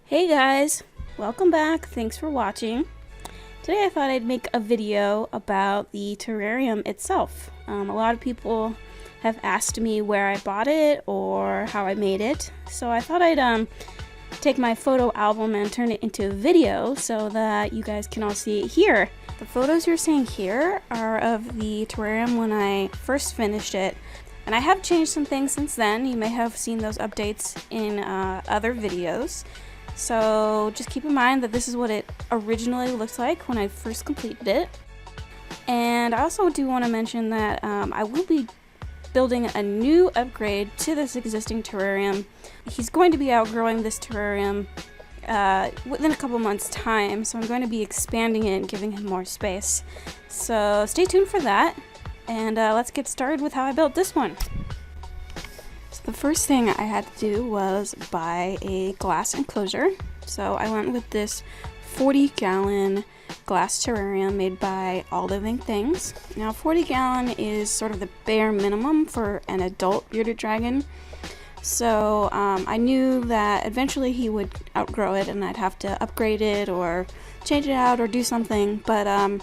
Hey guys, welcome back. Thanks for watching. Today I thought I'd make a video about the terrarium itself. A lot of people have asked me where I bought it or how I made it, so I thought I'd take my photo album and turn it into a video so that you guys can all see it here. The photos you're seeing here are of the terrarium when I first finished it, and I have changed some things since then. You may have seen those updates in other videos. So just keep in mind that this is what it originally looked like when I first completed it. And I also do want to mention that I will be building a new upgrade to this existing terrarium. He's going to be outgrowing this terrarium within a couple months' time, so I'm going to be expanding it and giving him more space. So stay tuned for that, and let's get started with how I built this one. The first thing I had to do was buy a glass enclosure. So I went with this 40-gallon glass terrarium made by All Living Things. Now 40-gallon is sort of the bare minimum for an adult bearded dragon. So I knew that eventually he would outgrow it and I'd have to upgrade it or change it out or do something. But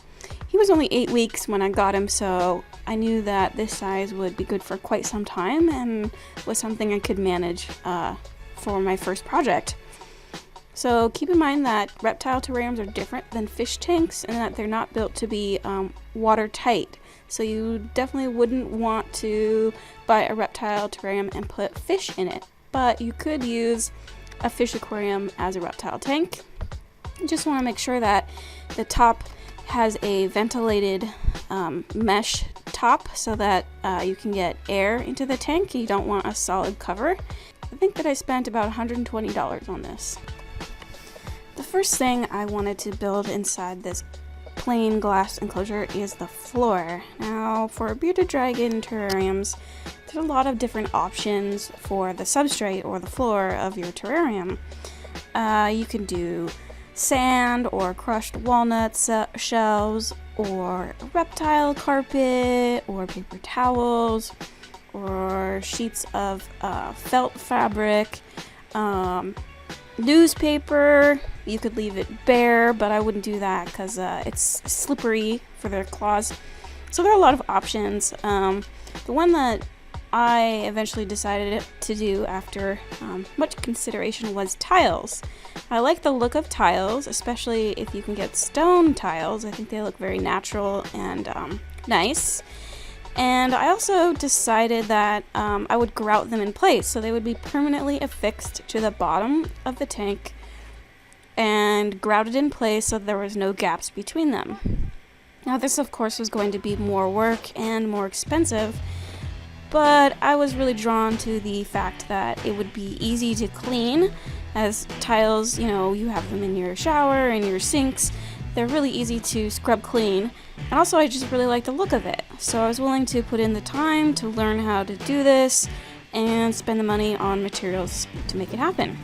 he was only 8 weeks when I got him, so I knew that this size would be good for quite some time and was something I could manage for my first project. So keep in mind that reptile terrariums are different than fish tanks and that they're not built to be watertight. So you definitely wouldn't want to buy a reptile terrarium and put fish in it. But you could use a fish aquarium as a reptile tank. You just want to make sure that the top has a ventilated mesh top so that you can get air into the tank. You don't want a solid cover. I think that I spent about $120 on this. The first thing I wanted to build inside this plain glass enclosure is the floor. Now for bearded dragon terrariums, there's a lot of different options for the substrate or the floor of your terrarium. You can do sand or crushed walnut shells or reptile carpet or paper towels or sheets of felt fabric, newspaper. You could leave it bare, but I wouldn't do that because it's slippery for their claws. So there are a lot of options. The one that I eventually decided to do after much consideration was tiles. I like the look of tiles, especially if you can get stone tiles. I think they look very natural and nice. And I also decided that I would grout them in place, so they would be permanently affixed to the bottom of the tank and grouted in place so there was no gaps between them. Now this of course was going to be more work and more expensive, but I was really drawn to the fact that it would be easy to clean, as tiles, you know, you have them in your shower and your sinks. They're really easy to scrub clean, and also I just really like the look of it. So I was willing to put in the time to learn how to do this and spend the money on materials to make it happen.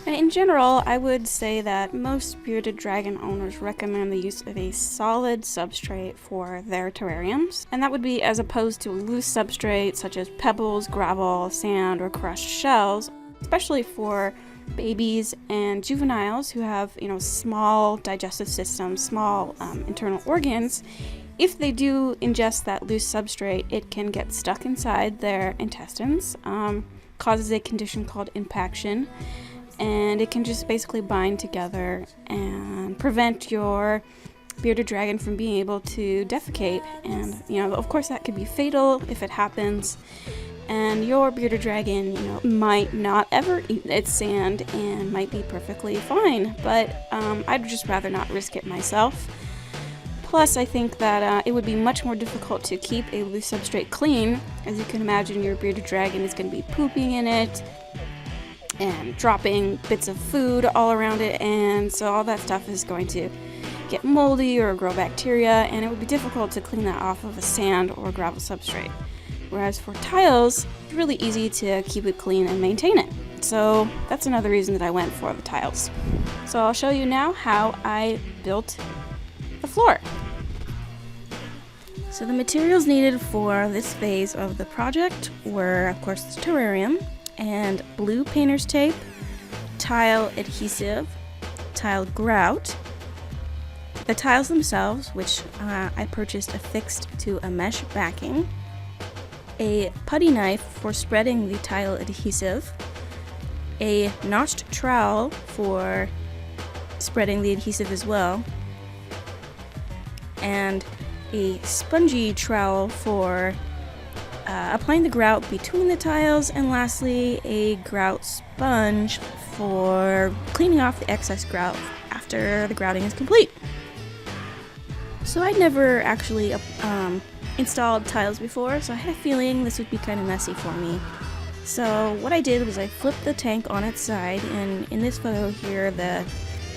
And in general, I would say that most bearded dragon owners recommend the use of a solid substrate for their terrariums, and that would be as opposed to a loose substrate such as pebbles, gravel, sand, or crushed shells, especially for babies and juveniles who have, you know, small digestive systems, small internal organs. If they do ingest that loose substrate, it can get stuck inside their intestines, causes a condition called impaction, and it can just basically bind together and prevent your bearded dragon from being able to defecate. And, you know, of course that could be fatal if it happens. And your bearded dragon, you know, might not ever eat its sand and might be perfectly fine. But I'd just rather not risk it myself. Plus, I think that it would be much more difficult to keep a loose substrate clean. As you can imagine, your bearded dragon is going to be pooping in it and dropping bits of food all around it, and so all that stuff is going to get moldy or grow bacteria, and it would be difficult to clean that off of a sand or gravel substrate. Whereas for tiles, it's really easy to keep it clean and maintain it. So that's another reason that I went for the tiles. So I'll show you now how I built the floor. So the materials needed for this phase of the project were, of course, the terrarium and blue painter's tape, tile adhesive, tile grout, the tiles themselves, which I purchased affixed to a mesh backing, a putty knife for spreading the tile adhesive, a notched trowel for spreading the adhesive as well, and a spongy trowel for applying the grout between the tiles, and lastly a grout sponge for cleaning off the excess grout after the grouting is complete. So I'd never actually installed tiles before, so I had a feeling this would be kind of messy for me. So what I did was I flipped the tank on its side, and in this photo here the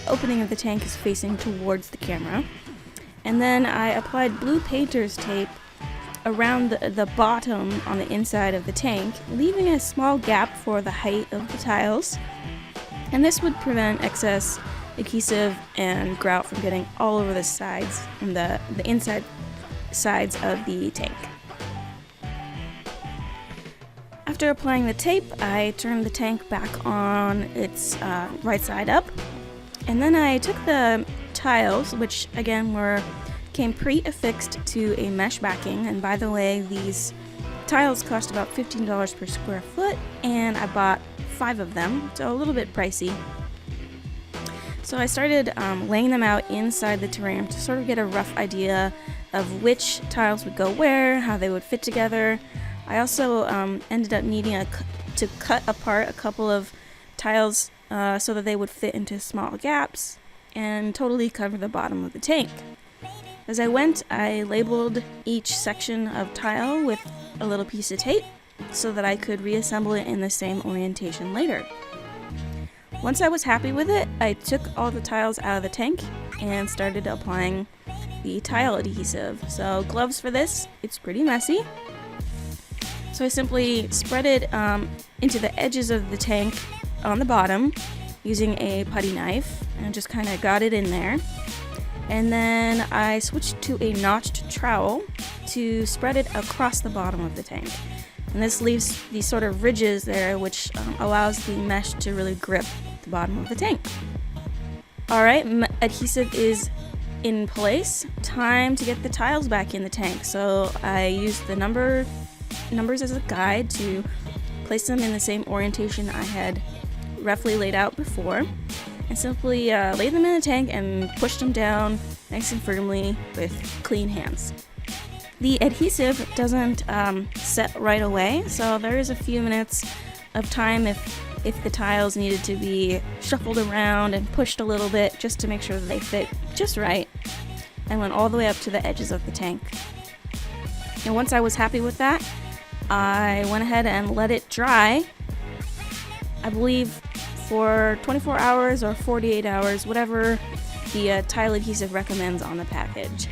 opening of the tank is facing towards the camera. And then I applied blue painter's tape around the bottom on the inside of the tank, leaving a small gap for the height of the tiles. And this would prevent excess adhesive and grout from getting all over the sides and the inside sides of the tank. After applying the tape, I turned the tank back on its right side up, and then I took the tiles, which again came pre-affixed to a mesh backing, and by the way, these tiles cost about $15 per square foot, and I bought 5 of them, so a little bit pricey. So I started laying them out inside the terrarium to sort of get a rough idea of which tiles would go where, how they would fit together. I also ended up needing to cut apart a couple of tiles so that they would fit into small gaps and totally cover the bottom of the tank. As I went, I labeled each section of tile with a little piece of tape so that I could reassemble it in the same orientation later. Once I was happy with it, I took all the tiles out of the tank and started applying the tile adhesive. So gloves for this, it's pretty messy. So I simply spread it into the edges of the tank on the bottom using a putty knife and just kind of got it in there. And then I switched to a notched trowel to spread it across the bottom of the tank. And this leaves these sort of ridges there, which allows the mesh to really grip the bottom of the tank. Alright, adhesive is in place. Time to get the tiles back in the tank. So I used the numbers as a guide to place them in the same orientation I had roughly laid out before, and simply laid them in the tank and pushed them down nice and firmly with clean hands. The adhesive doesn't set right away, so there is a few minutes of time if the tiles needed to be shuffled around and pushed a little bit just to make sure that they fit just right and went all the way up to the edges of the tank. And once I was happy with that, I went ahead and let it dry, I believe for 24 hours or 48 hours, whatever the tile adhesive recommends on the package.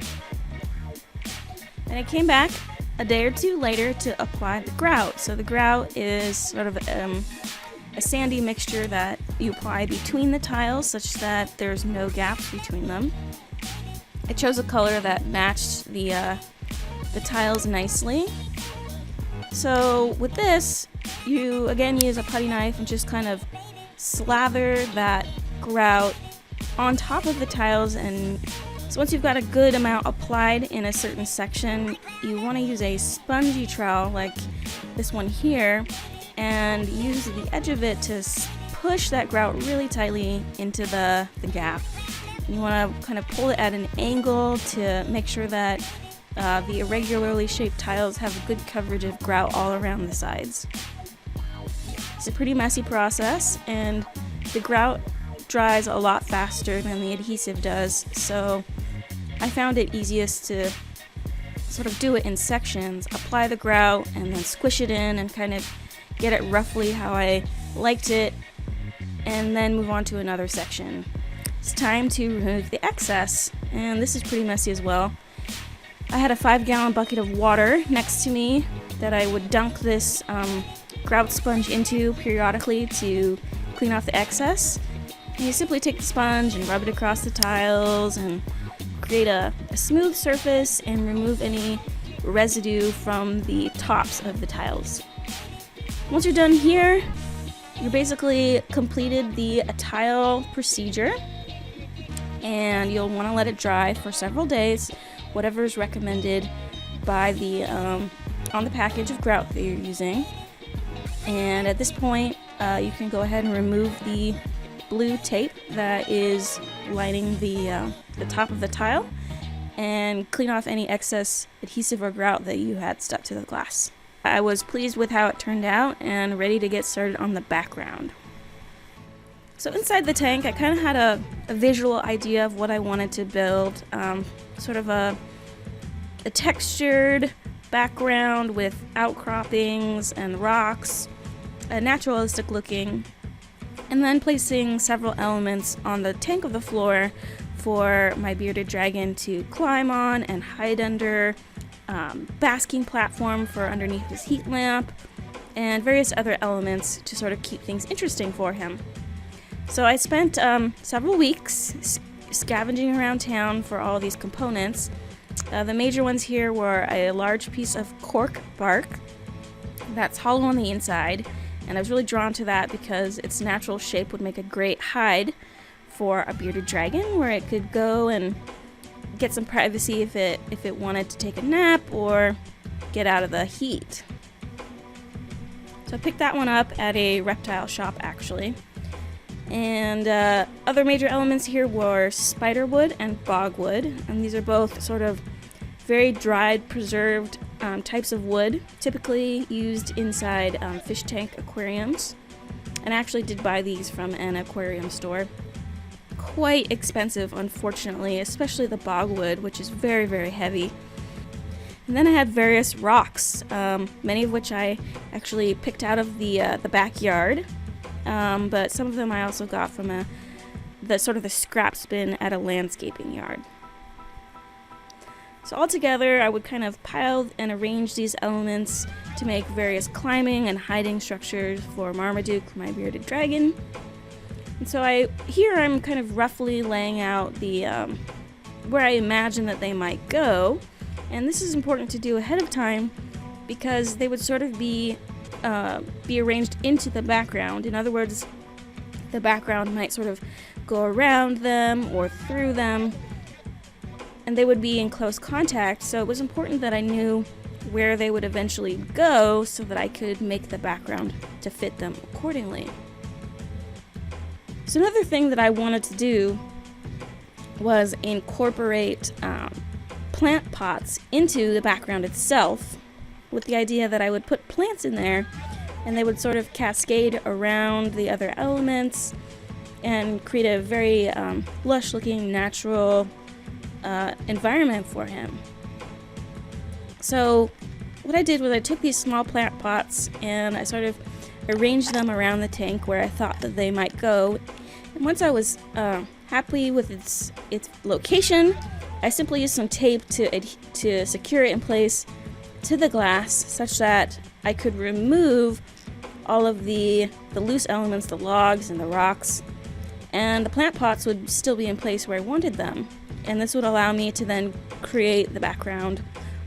And I came back a day or two later to apply the grout. So the grout is sort of a sandy mixture that you apply between the tiles such that there's no gaps between them. I chose a color that matched the tiles nicely. So with this, you again use a putty knife and just kind of slather that grout on top of the tiles. And so once you've got a good amount applied in a certain section, you want to use a spongy trowel like this one here and use the edge of it to push that grout really tightly into the gap. And you want to kind of pull it at an angle to make sure that the irregularly shaped tiles have a good coverage of grout all around the sides. It's a pretty messy process, and the grout dries a lot faster than the adhesive does, so I found it easiest to sort of do it in sections, apply the grout and then squish it in and kind of get it roughly how I liked it, and then move on to another section. It's time to remove the excess, and this is pretty messy as well. I had a 5-gallon bucket of water next to me that I would dunk this grout sponge into periodically to clean off the excess. And you simply take the sponge and rub it across the tiles and create a smooth surface and remove any residue from the tops of the tiles. Once you're done here, you basically completed the tile procedure, and you'll want to let it dry for several days, whatever is recommended by the on the package of grout that you're using. And at this point, you can go ahead and remove the blue tape that is lining the top of the tile, and clean off any excess adhesive or grout that you had stuck to the glass. I was pleased with how it turned out and ready to get started on the background. So inside the tank, I kind of had a visual idea of what I wanted to build, sort of a textured background with outcroppings and rocks, naturalistic looking, and then placing several elements on the tank of the floor for my bearded dragon to climb on and hide under, basking platform for underneath his heat lamp, and various other elements to sort of keep things interesting for him. So I spent several weeks scavenging around town for all these components. The major ones here were a large piece of cork bark that's hollow on the inside, and I was really drawn to that because its natural shape would make a great hide for a bearded dragon, where it could go and get some privacy if it wanted to take a nap or get out of the heat. So I picked that one up at a reptile shop, actually. And other major elements here were spiderwood and bogwood, and these are both sort of very dried, preserved types of wood, typically used inside fish tank aquariums. And I actually did buy these from an aquarium store. Quite expensive, unfortunately, especially the bogwood, which is very, very heavy. And then I had various rocks, many of which I actually picked out of the backyard, but some of them I also got from the scrap bin at a landscaping yard. So altogether, I would kind of pile and arrange these elements to make various climbing and hiding structures for Marmaduke, my bearded dragon. And so I'm kind of roughly laying out the where I imagine that they might go, and this is important to do ahead of time because they would sort of be arranged into the background. In other words, the background might sort of go around them or through them, and they would be in close contact, so it was important that I knew where they would eventually go so that I could make the background to fit them accordingly. So another thing that I wanted to do was incorporate plant pots into the background itself, with the idea that I would put plants in there and they would sort of cascade around the other elements and create a very lush looking natural environment for him. So what I did was I took these small plant pots and I sort of arranged them around the tank where I thought that they might go. And once I was happy with its location, I simply used some tape to secure it in place to the glass, such that I could remove all of the loose elements, the logs and the rocks, and the plant pots would still be in place where I wanted them. And this would allow me to then create the background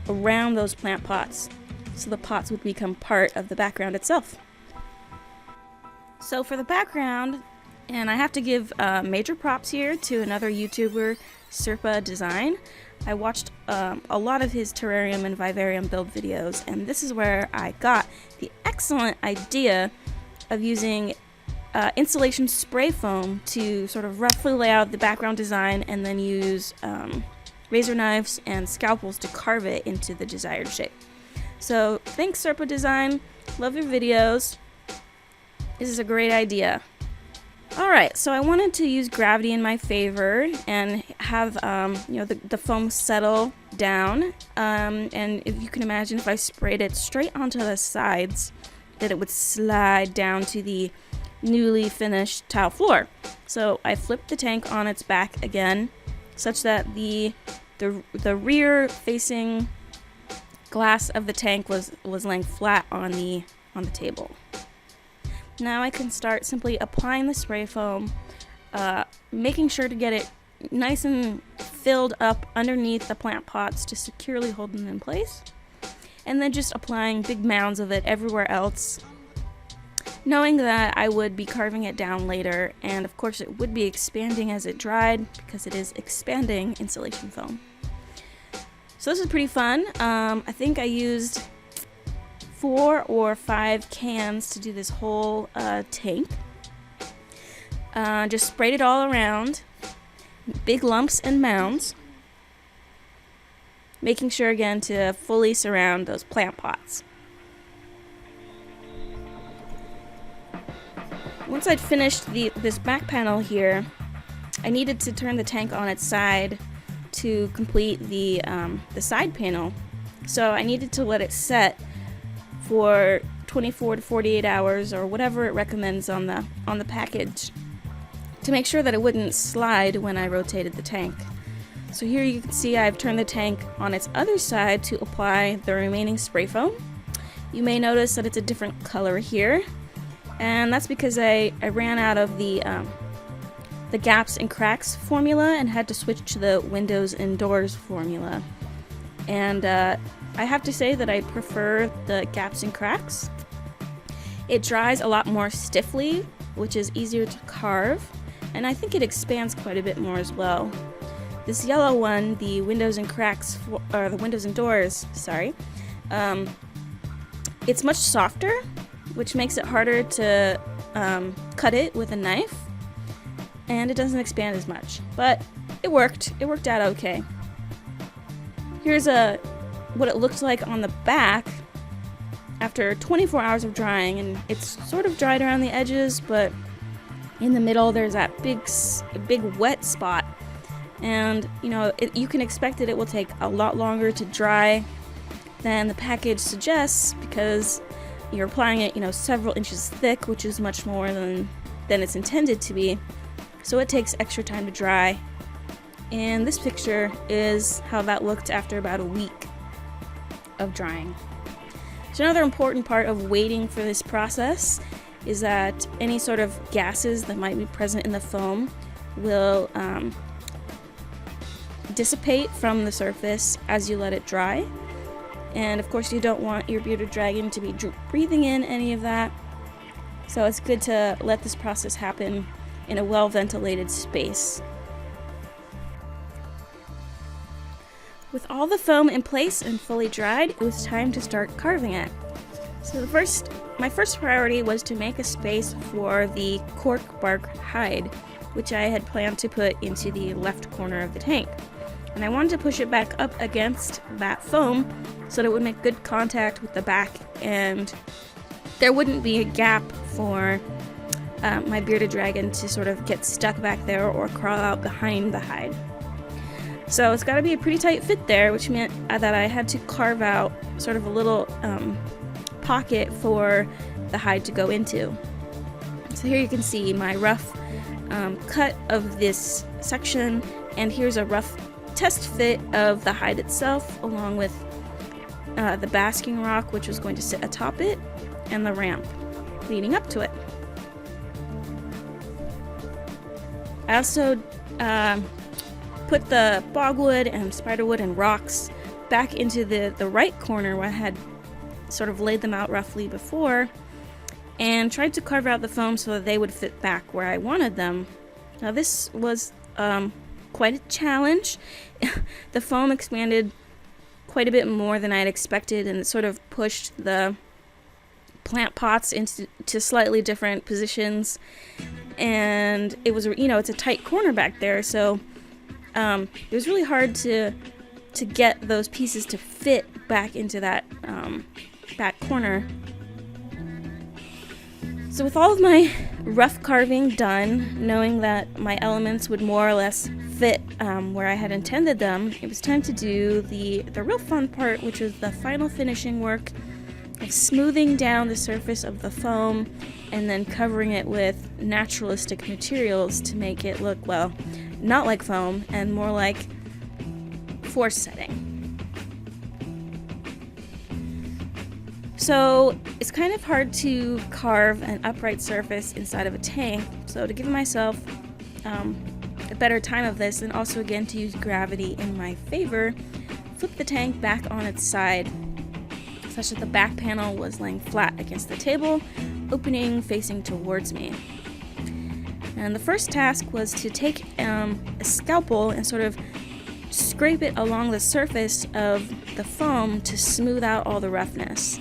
around those plant pots, so the pots would become part of the background itself. So for the background, and I have to give major props here to another YouTuber, Serpa Design. I watched a lot of his terrarium and vivarium build videos, and this is where I got the excellent idea of using insulation spray foam to sort of roughly lay out the background design and then use razor knives and scalpels to carve it into the desired shape. So thanks, Serpa Design. Love your videos. This is a great idea. Alright, so I wanted to use gravity in my favor and have the foam settle down, and if you can imagine, if I sprayed it straight onto the sides, that it would slide down to the newly finished tile floor. So I flipped the tank on its back again, such that the rear facing glass of the tank was laying flat on the table. Now I can start simply applying the spray foam, making sure to get it nice and filled up underneath the plant pots to securely hold them in place, and then just applying big mounds of it everywhere else. knowing that I would be carving it down later, and of course it would be expanding as it dried because it is expanding insulation foam. So this is pretty fun. I think I used 4 or 5 cans to do this whole tank. Just sprayed it all around, big lumps and mounds, making sure again to fully surround those plant pots. Once I'd finished this back panel here, I needed to turn the tank on its side to complete the side panel. So I needed to let it set for 24 to 48 hours or whatever it recommends on the package to make sure that it wouldn't slide when I rotated the tank. So here you can see I've turned the tank on its other side to apply the remaining spray foam. You may notice that it's a different color here, and that's because I ran out of the gaps and cracks formula and had to switch to the windows and doors formula. And I have to say that I prefer the gaps and cracks. It dries a lot more stiffly, which is easier to carve, and I think it expands quite a bit more as well. This yellow one, the windows and cracks, or the windows and doors, sorry, it's much softer, which makes it harder to cut it with a knife, and it doesn't expand as much, but it worked out okay. Here's what it looked like on the back after 24 hours of drying, and it's sort of dried around the edges, but in the middle there's that big wet spot, and you know, you can expect that it will take a lot longer to dry than the package suggests because you're applying it, you know, several inches thick, which is much more than it's intended to be. So it takes extra time to dry. And this picture is how that looked after about a week of drying. So another important part of waiting for this process is that any sort of gases that might be present in the foam will dissipate from the surface as you let it dry. And of course you don't want your bearded dragon to be breathing in any of that. So it's good to let this process happen in a well-ventilated space. With all the foam in place and fully dried, it was time to start carving it. So my first priority was to make a space for the cork bark hide, which I had planned to put into the left corner of the tank. And I wanted to push it back up against that foam so that it would make good contact with the back and there wouldn't be a gap for my bearded dragon to sort of get stuck back there or crawl out behind the hide. So it's got to be a pretty tight fit there, which meant that I had to carve out sort of a little pocket for the hide to go into. So here you can see my rough cut of this section, and here's a rough test fit of the hide itself, along with the basking rock, which was going to sit atop it, and the ramp leading up to it. I also put the bogwood and spiderwood and rocks back into the right corner where I had sort of laid them out roughly before, and tried to carve out the foam so that they would fit back where I wanted them. Now this was quite a challenge. The foam expanded quite a bit more than I had expected, and it sort of pushed the plant pots into slightly different positions, and it was, you know, it's a tight corner back there, so it was really hard to get those pieces to fit back into that back corner. So with all of my rough carving done, knowing that my elements would more or less fit where I had intended them, it was time to do the real fun part, which was the final finishing work of smoothing down the surface of the foam and then covering it with naturalistic materials to make it look, well, not like foam and more like force setting. So it's kind of hard to carve an upright surface inside of a tank, so to give myself a better time of this, and also again to use gravity in my favor, flip the tank back on its side such that the back panel was laying flat against the table, opening facing towards me. And the first task was to take a scalpel and sort of scrape it along the surface of the foam to smooth out all the roughness.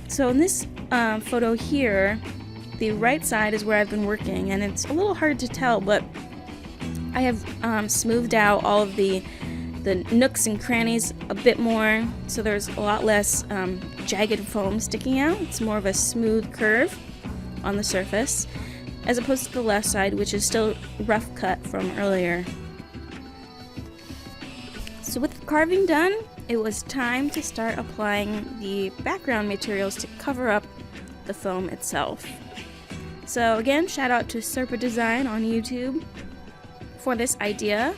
So in this photo here, the right side is where I've been working, and it's a little hard to tell, but I have smoothed out all of the nooks and crannies a bit more, so there's a lot less jagged foam sticking out. It's more of a smooth curve on the surface, as opposed to the left side, which is still rough cut from earlier. So with the carving done, it was time to start applying the background materials to cover up the foam itself. So again, shout out to Serpa Design on YouTube for this idea.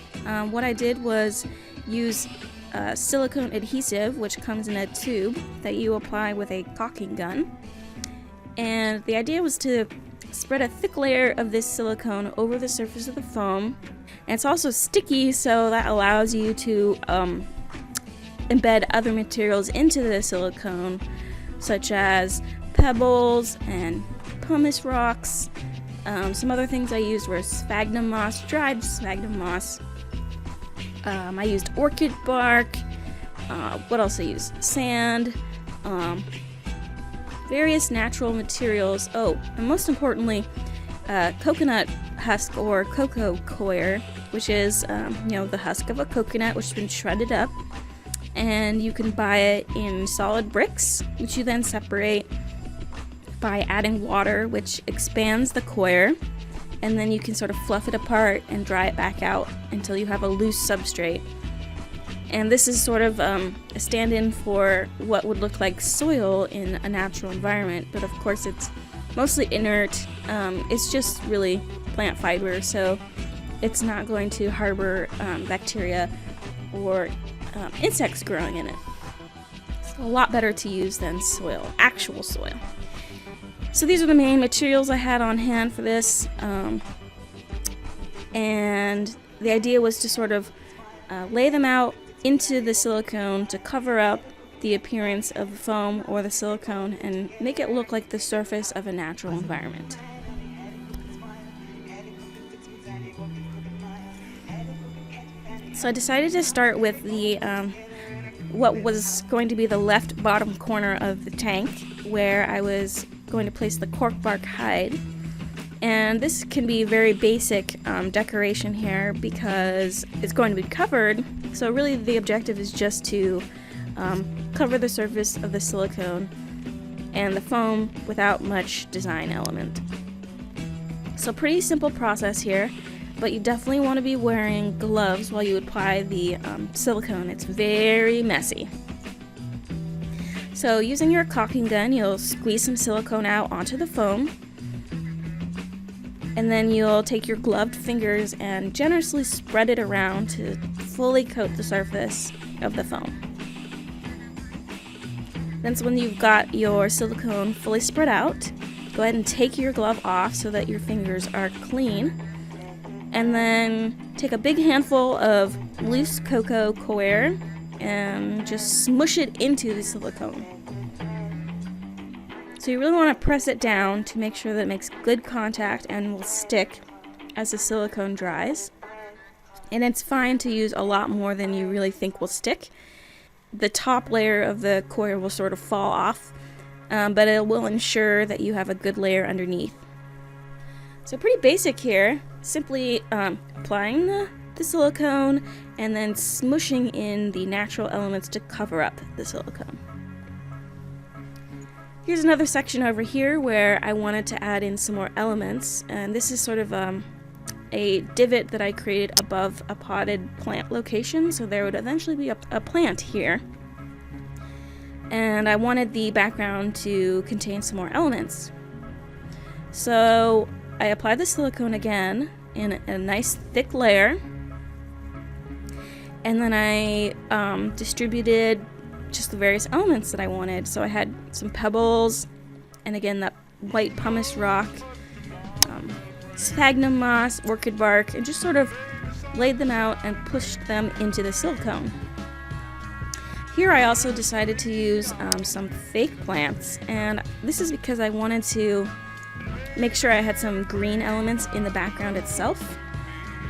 What I did was use silicone adhesive, which comes in a tube that you apply with a caulking gun. And the idea was to spread a thick layer of this silicone over the surface of the foam. And it's also sticky, so that allows you to embed other materials into the silicone, such as pebbles and pumice rocks. Some other things I used were sphagnum moss, dried sphagnum moss. I used orchid bark. What else I used? Sand. Various natural materials. Oh, and most importantly, coconut husk or cocoa coir, which is the husk of a coconut which has been shredded up, and you can buy it in solid bricks, which you then separate by adding water, which expands the coir, and then you can sort of fluff it apart and dry it back out until you have a loose substrate. And this is sort of a stand-in for what would look like soil in a natural environment, but of course it's mostly inert. It's just really plant fiber, so it's not going to harbor bacteria or insects growing in it. It's a lot better to use than soil, actual soil. So these are the main materials I had on hand for this, and the idea was to sort of lay them out into the silicone to cover up the appearance of the foam or the silicone and make it look like the surface of a natural environment. So I decided to start with the what was going to be the left bottom corner of the tank, where I was going to place the cork bark hide. And this can be very basic decoration here because it's going to be covered, so really the objective is just to cover the surface of the silicone and the foam without much design element. So pretty simple process here, but you definitely want to be wearing gloves while you apply the silicone. It's very messy. So using your caulking gun, you'll squeeze some silicone out onto the foam, and then you'll take your gloved fingers and generously spread it around to fully coat the surface of the foam. Then when you've got your silicone fully spread out, go ahead and take your glove off so that your fingers are clean. And then take a big handful of loose cocoa coir and just smush it into the silicone. So you really want to press it down to make sure that it makes good contact and will stick as the silicone dries. And it's fine to use a lot more than you really think will stick. The top layer of the coir will sort of fall off, but it will ensure that you have a good layer underneath. So pretty basic here, simply applying the silicone and then smushing in the natural elements to cover up the silicone. Here's another section over here where I wanted to add in some more elements, and this is sort of a divot that I created above a potted plant location, so there would eventually be a plant here. And I wanted the background to contain some more elements. So I applied the silicone again in a nice thick layer, and then I distributed just the various elements that I wanted. So I had some pebbles, and again that white pumice rock, sphagnum moss, orchid bark, and just sort of laid them out and pushed them into the silicone. Here I also decided to use some fake plants, and this is because I wanted to make sure I had some green elements in the background itself.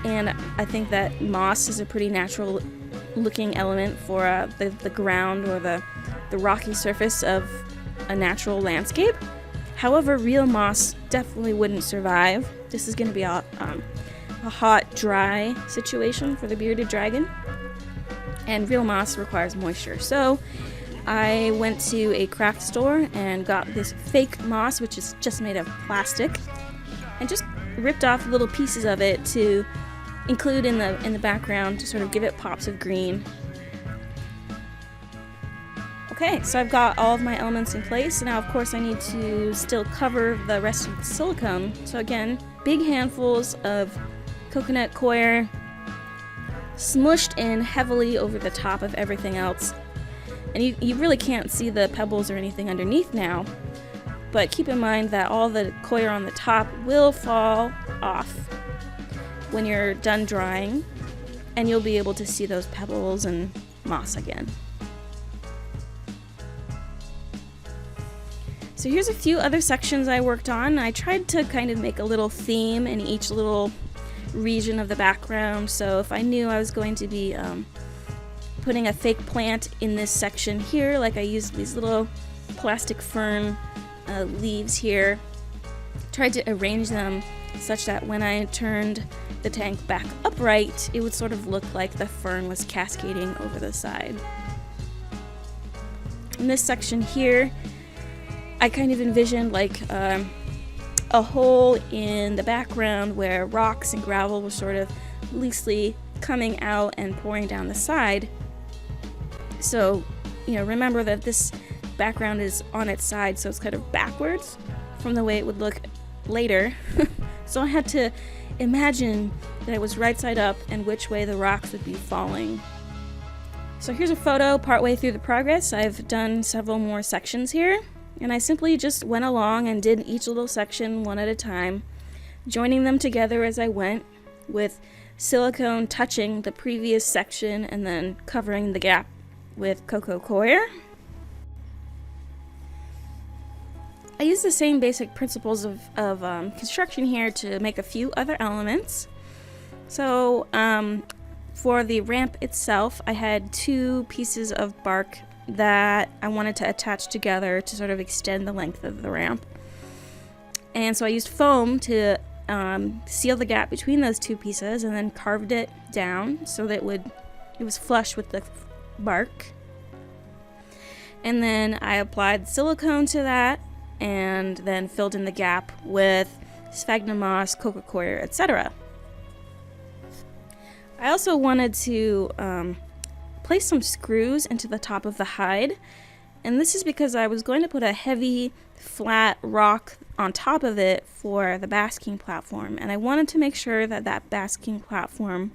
And I think that moss is a pretty natural looking element for the ground or the rocky surface of a natural landscape. However, real moss definitely wouldn't survive. This is going to be a hot, dry situation for the bearded dragon, and real moss requires moisture. So I went to a craft store and got this fake moss, which is just made of plastic, and just ripped off little pieces of it to include in the background to sort of give it pops of green. Okay, so I've got all of my elements in place. Now, of course, I need to still cover the rest of the silicone. So again, big handfuls of coconut coir smushed in heavily over the top of everything else. And you really can't see the pebbles or anything underneath now, but keep in mind that all the coir on the top will fall off when you're done drying, and you'll be able to see those pebbles and moss again. So here's a few other sections I worked on. I tried to kind of make a little theme in each little region of the background. So if I knew I was going to be putting a fake plant in this section here, like I used these little plastic fern leaves here, tried to arrange them such that when I turned the tank back upright, it would sort of look like the fern was cascading over the side. In this section here, I kind of envisioned like a hole in the background where rocks and gravel were sort of loosely coming out and pouring down the side. So, remember that this background is on its side, so it's kind of backwards from the way it would look later. So I had to imagine that it was right side up and which way the rocks would be falling. So here's a photo partway through the progress. I've done several more sections here, and I simply just went along and did each little section one at a time, joining them together as I went, with silicone touching the previous section and then covering the gap with cocoa coir. I use the same basic principles of construction here to make a few other elements. So for the ramp itself, I had two pieces of bark that I wanted to attach together to sort of extend the length of the ramp. And so I used foam to seal the gap between those two pieces, and then carved it down so that it was flush with the bark. And then I applied silicone to that, and then filled in the gap with sphagnum moss, cocoa coir, etc. I also wanted to place some screws into the top of the hide, and this is because I was going to put a heavy, flat rock on top of it for the basking platform, and I wanted to make sure that that basking platform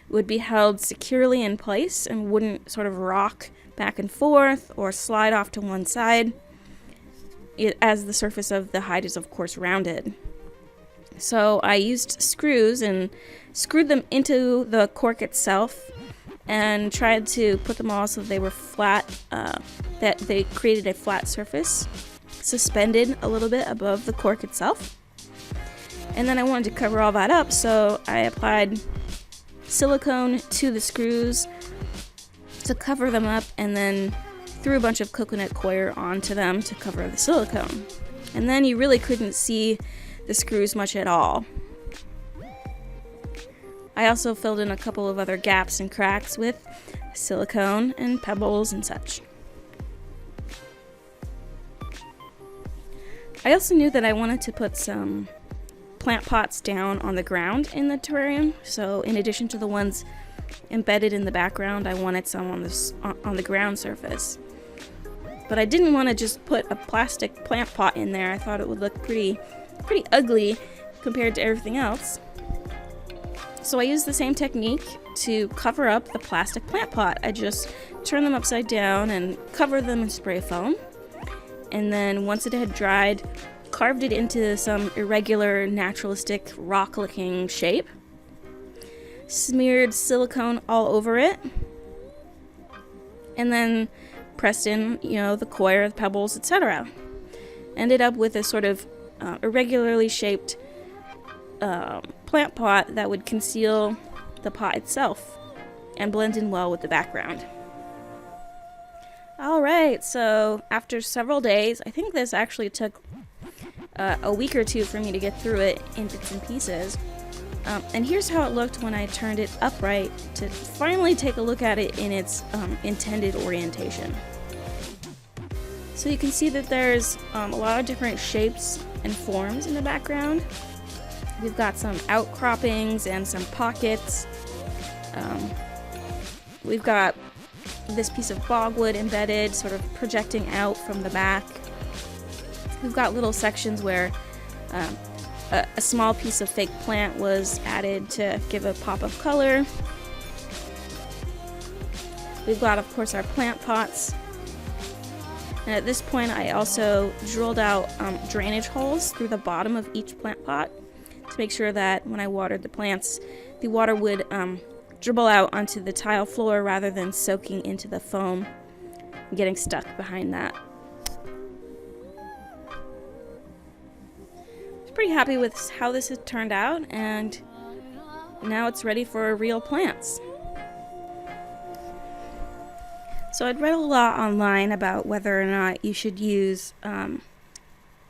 would be held securely in place and wouldn't sort of rock back and forth or slide off to one side, as the surface of the hide is of course rounded. So I used screws and screwed them into the cork itself and tried to put them all so they were flat, that they created a flat surface suspended a little bit above the cork itself. And then I wanted to cover all that up, so I applied silicone to the screws to cover them up, and then threw a bunch of coconut coir onto them to cover the silicone. And then you really couldn't see the screws much at all. I also filled in a couple of other gaps and cracks with silicone and pebbles and such. I also knew that I wanted to put some plant pots down on the ground in the terrarium, so in addition to the ones embedded in the background, I wanted some on the ground surface. But I didn't want to just put a plastic plant pot in there. I thought it would look pretty ugly compared to everything else. So I used the same technique to cover up the plastic plant pot. I just turned them upside down and covered them in spray foam. And then once it had dried, carved it into some irregular, naturalistic, rock-looking shape. Smeared silicone all over it. and then pressed in, you know, the coir, the pebbles, etc. Ended up with a sort of irregularly shaped plant pot that would conceal the pot itself and blend in well with the background. Alright, so after several days, I think this actually took a week or two for me to get through it in bits and pieces. And here's how it looked when I turned it upright to finally take a look at it in its intended orientation. So you can see that there's a lot of different shapes and forms in the background. We've got some outcroppings and some pockets. We've got this piece of bogwood embedded, sort of projecting out from the back. We've got little sections where a small piece of fake plant was added to give a pop of color. We've got, of course, our plant pots. And at this point, I also drilled out drainage holes through the bottom of each plant pot to make sure that when I watered the plants, the water would dribble out onto the tile floor rather than soaking into the foam and getting stuck behind that. Pretty happy with how this has turned out, and now it's ready for real plants. So I'd read a lot online about whether or not you should use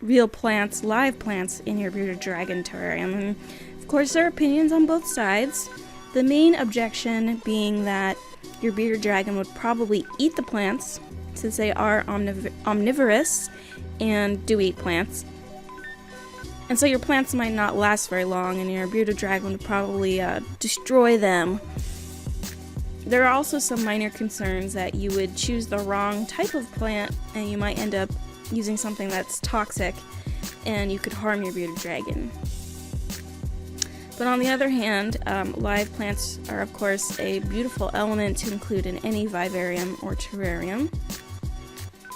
real plants, live plants, in your bearded dragon terrarium, and of course there are opinions on both sides. The main objection being that your bearded dragon would probably eat the plants, since they are omnivorous and do eat plants. And so your plants might not last very long, and your bearded dragon would probably destroy them. There are also some minor concerns that you would choose the wrong type of plant, and you might end up using something that's toxic, and you could harm your bearded dragon. But on the other hand, live plants are of course a beautiful element to include in any vivarium or terrarium.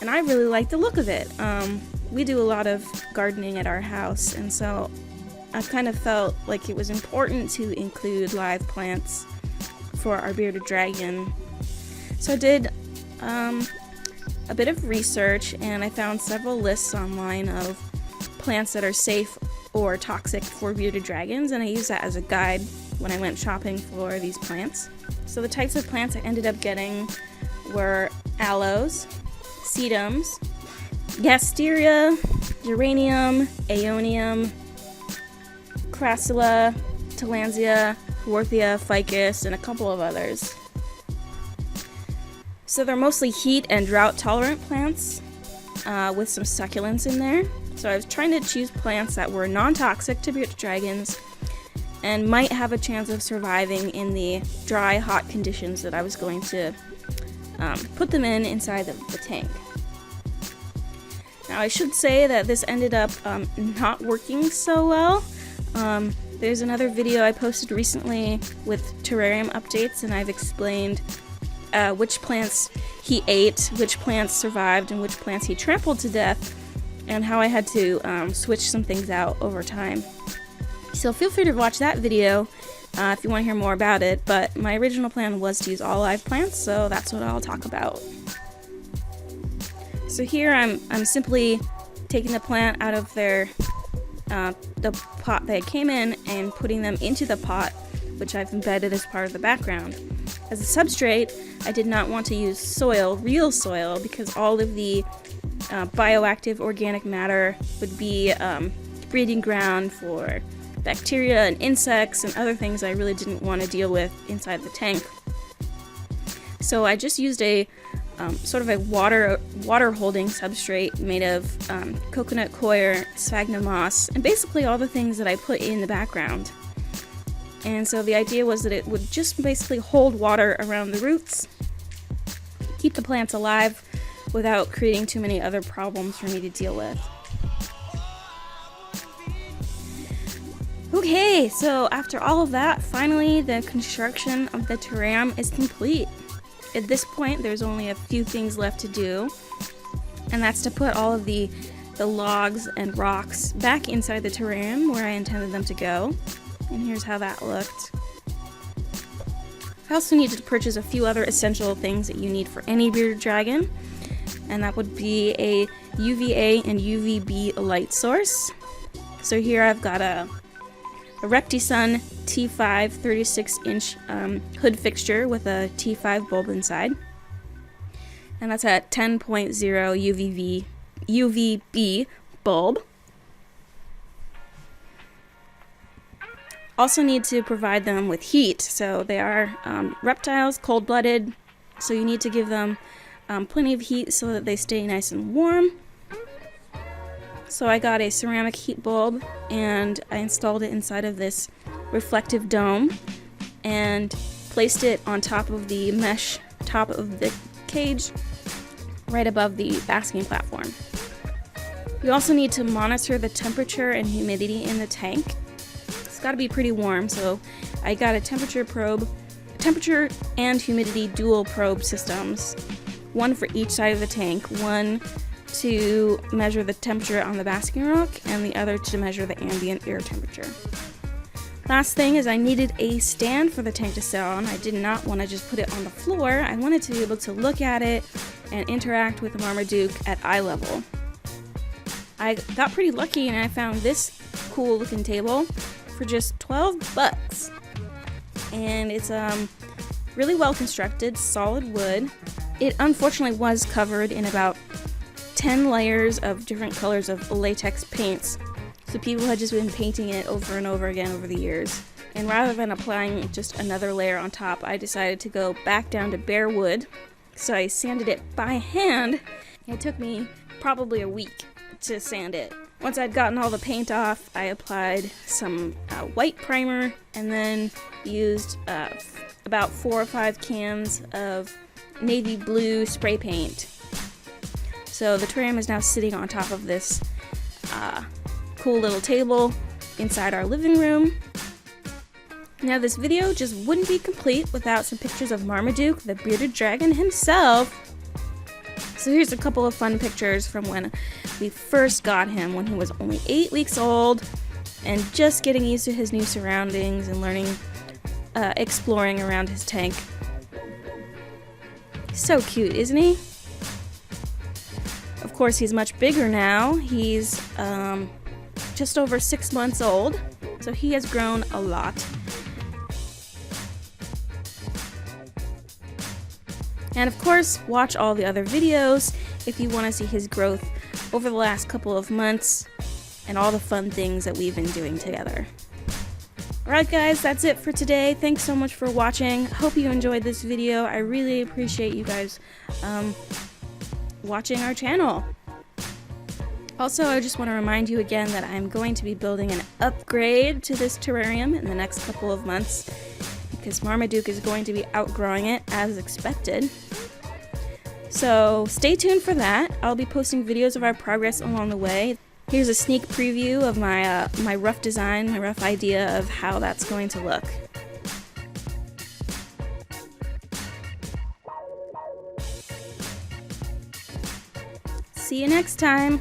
And I really like the look of it. We do a lot of gardening at our house, and so I kind of felt like it was important to include live plants for our bearded dragon. So I did a bit of research, and I found several lists online of plants that are safe or toxic for bearded dragons, and I used that as a guide when I went shopping for these plants. So the types of plants I ended up getting were aloes, sedums, gasteria, geranium, aeonium, crassula, tillandsia, haworthia, ficus, and a couple of others. So they're mostly heat and drought tolerant plants with some succulents in there. So I was trying to choose plants that were non-toxic to bearded dragons and might have a chance of surviving in the dry, hot conditions that I was going to put them in inside the tank. Now I should say that this ended up not working so well. There's another video I posted recently with terrarium updates, and I've explained which plants he ate, which plants survived, and which plants he trampled to death, and how I had to switch some things out over time. So feel free to watch that video if you want to hear more about it, but my original plan was to use all live plants, so that's what I'll talk about. So here I'm simply taking the plant out of the pot that it came in and putting them into the pot, which I've embedded as part of the background. As a substrate, I did not want to use soil, real soil, because all of the bioactive organic matter would be breeding ground for bacteria and insects and other things I really didn't want to deal with inside the tank. So I just used a sort of a water holding substrate made of coconut coir, sphagnum moss, and basically all the things that I put in the background. And so the idea was that it would just basically hold water around the roots, keep the plants alive without creating too many other problems for me to deal with. Okay, so after all of that, finally the construction of the terrarium is complete. At this point, there's only a few things left to do, and that's to put all of the logs and rocks back inside the terrarium where I intended them to go. And here's how that looked. I also needed to purchase a few other essential things that you need for any bearded dragon, and that would be a UVA and UVB light source. So here I've got a Rectisun T5 36-inch hood fixture with a T5 bulb inside, and that's at 10.0 UVB bulb. Also need to provide them with heat. So they are reptiles, cold-blooded, so you need to give them plenty of heat so that they stay nice and warm. So I got a ceramic heat bulb and I installed it inside of this reflective dome and placed it on top of the mesh top of the cage right above the basking platform. You also need to monitor the temperature and humidity in the tank. It's got to be pretty warm, so I got a temperature and humidity dual probe systems, one for each side of the tank, one to measure the temperature on the basking rock and the other to measure the ambient air temperature. Last thing is I needed a stand for the tank to sit on. I did not want to just put it on the floor. I wanted to be able to look at it and interact with the Marmaduke at eye level. I got pretty lucky and I found this cool looking table for just $12, and it's really well constructed, solid wood. It unfortunately was covered in about 10 layers of different colors of latex paints, so people had just been painting it over and over again over the years. And rather than applying just another layer on top, I decided to go back down to bare wood. So I sanded it by hand. It took me probably a week to sand it. Once I'd gotten all the paint off, I applied some white primer and then used about 4 or 5 cans of navy blue spray paint. So the terrarium is now sitting on top of this cool little table inside our living room. Now this video just wouldn't be complete without some pictures of Marmaduke, the bearded dragon himself. So here's a couple of fun pictures from when we first got him, when he was only 8 weeks old and just getting used to his new surroundings and learning, exploring around his tank. So cute, isn't he? Of course, he's much bigger now. He's just over 6 months old, so he has grown a lot. And of course, watch all the other videos if you want to see his growth over the last couple of months and all the fun things that we've been doing together. Alright guys, that's it for today. Thanks so much for watching. Hope you enjoyed this video. I really appreciate you guys watching our channel. Also, I just want to remind you again that I'm going to be building an upgrade to this terrarium in the next couple of months, because Marmaduke is going to be outgrowing it as expected. So stay tuned for that. I'll be posting videos of our progress along the way. Here's a sneak preview of my rough design, my rough idea of how that's going to look. See you next time!